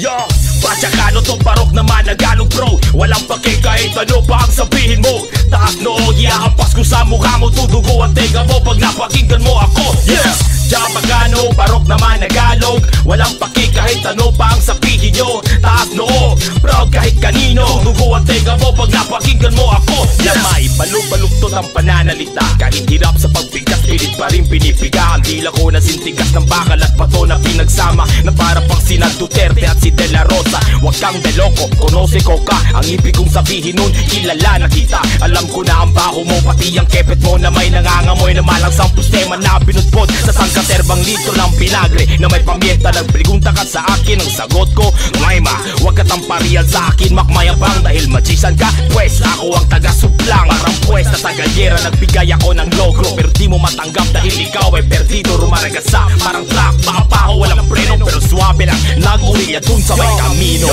Yo, Patsakano to parok naman Nagalog bro. Walang pake kahit ano pa ang sabihin mo. Taas noo, iaampas ko sa mukha mo. Tudugo ang tenga mo pag napakinggan mo ako. Yeah, Japagano, parok naman Nagalog. Walang pake kahit ano pa ang sabihin nyo. Taas noo, proud kahit kanino. Tudugo ang tenga mo pag napakinggan mo ako. Yeah, may balog-balugtot ang pananalita. Kahit hirap sa pagbigkas, pilit pa rin pinipiga. Ang dila ko na sintigas ng bakal at bato na pinagsama. Na para pang sina Duterte at si De La Rosa. Huwag kang deloko, konose ko ka. Ang ibig kong sabihin nun, kilala na kita. Alam ko na ang baho mo, pati ang kepet mo na may nangangamoy na malangsang pustema na binutbot sa sangkaterbang litro ng pinagre na may pamienta. Nagpregunta ka sa akin, ang sagot ko, Mayma, huwag ka tamparian sa akin makmayabang. Dahil machisan ka, pwes ako ang taga-suplang. Parang pwes na tagalyera, nagbigay ako ng logro. Pero di mo matanggap dahil ikaw ay perdido. Rumaragasa, parang truck, makapaho, walang preno. Pero suwabe lang, nag-urilya dun sa may kamino.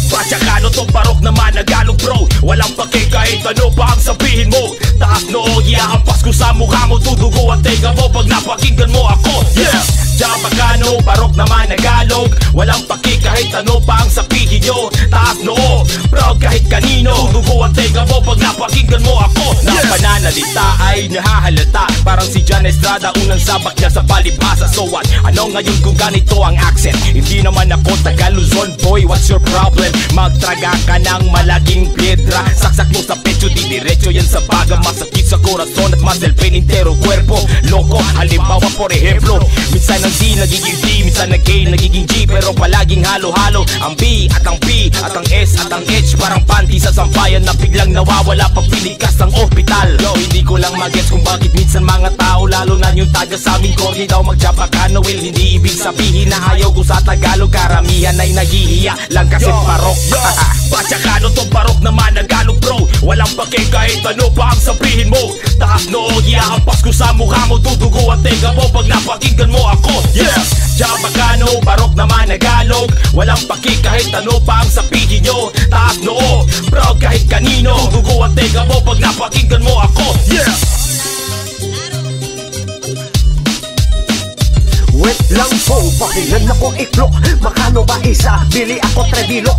Patsakano to parok naman Nagalog bro. Walang pake kahit ano pa ang sabihin mo. Taas noo, iaampas ko sa mukha mo. Tudugo ang tenga mo pag napakinggan mo ako. Yeah, Japagano, parok naman Nagalog. Walang pake kahit ano pa ang sabihin nyo. Taas noo, proud kahit kanino. Tudugo ang tenga mo pag napakinggan mo ako. Na pananalita ay nahahalata. Parang si John Estrada, unang sabak niya sa palibhasa. So what? Ano ngayon kung ganito ang accent? Hindi naman ako taga Luzon boy, what's your problem? Magtraga ka ng malaking piedra. Saksak mo sa pecho, di diretso yan sa baga. Masakit sa corazon at muscle pain entero cuerpo. Loko, halimbawa por ejemplo. Minsan ang D nagiging D, minsan ang K nagiging G. Pero palaging halo-halo ang B at ang P at ang S at ang H. Parang panty sa sampayan na biglang nawawala pag pinikas ng ospital. Yo, hindi ko lang magets kung bakit minsan mga tao, lalo na yung taga sa aming corny daw mag-Japagano. Well, hindi ibig sabihin na ayaw ko sa Tagalog. Karamihan ay naghihiya lang kasi parok. Patsakano to parok naman Nagalog bro. Walang pake kahit ano pa ang sabihin mo. Taas noo, iaampas ko sa mukha mo. Tudugo ang tenga mo pag napakinggan mo ako. Yeah, Japagano, parok naman Nagalog. Walang pake kahit ano pa ang sabihin nyo. Taas noo, proud kahit kanino. Tudugo ang tenga mo pag napakinggan mo ako. Yeah. Wait lang po, pakilan akong iklok. Makano ba isa? Bili ako trebilo.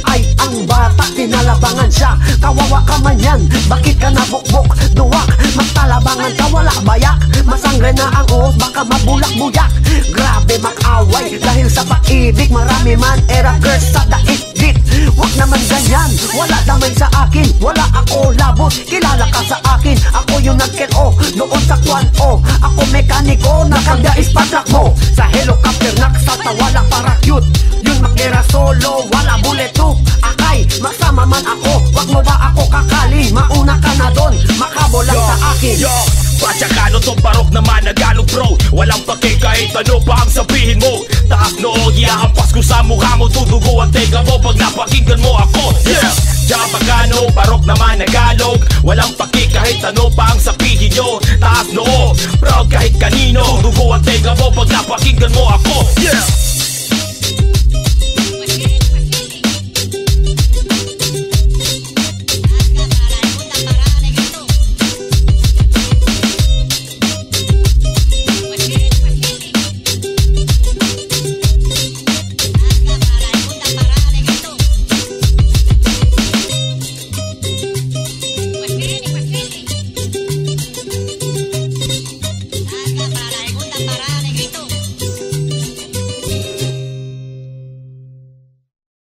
Ay, ang bata, tinalabangan siya. Kawawa ka man yan, bakit ka nabukbok? Duwak, magtalabangan ka, wala bayak. Masangre na ang uhos, baka mabulak-buyak. Grabe mag-away, dahil sa pag-ibig. Marami man era girls sa daigdig. Wag naman ganyan, wala damay sa akin. Wala ako labot, kilala ka sa akin. Ako yung nagkero, noon sa kwan o. Ako mekaniko, nakagda ispatlak mo. Sa helicopter nagsatawala para cute. Yung makera solo, wala bulletproof. Akay, masama man ako. Wag mo ba ako kakali? Mauna ka na doon, makabo lang sa akin. Yo, Patsakano to parok naman Nagalog bro. Walang pake kahit ano pa ang sabihin mo. Taas noo, iaampas ko sa mukha mo. Tudugo ang tenga mo pag napakinggan mo ako. Yeah, Japagano, parok naman Nagalog. Walang pake kahit ano pa ang sabihin nyo. Taas noo, proud kahit kanino. Tudugo ang tenga mo pag napakinggan mo ako. Yeah.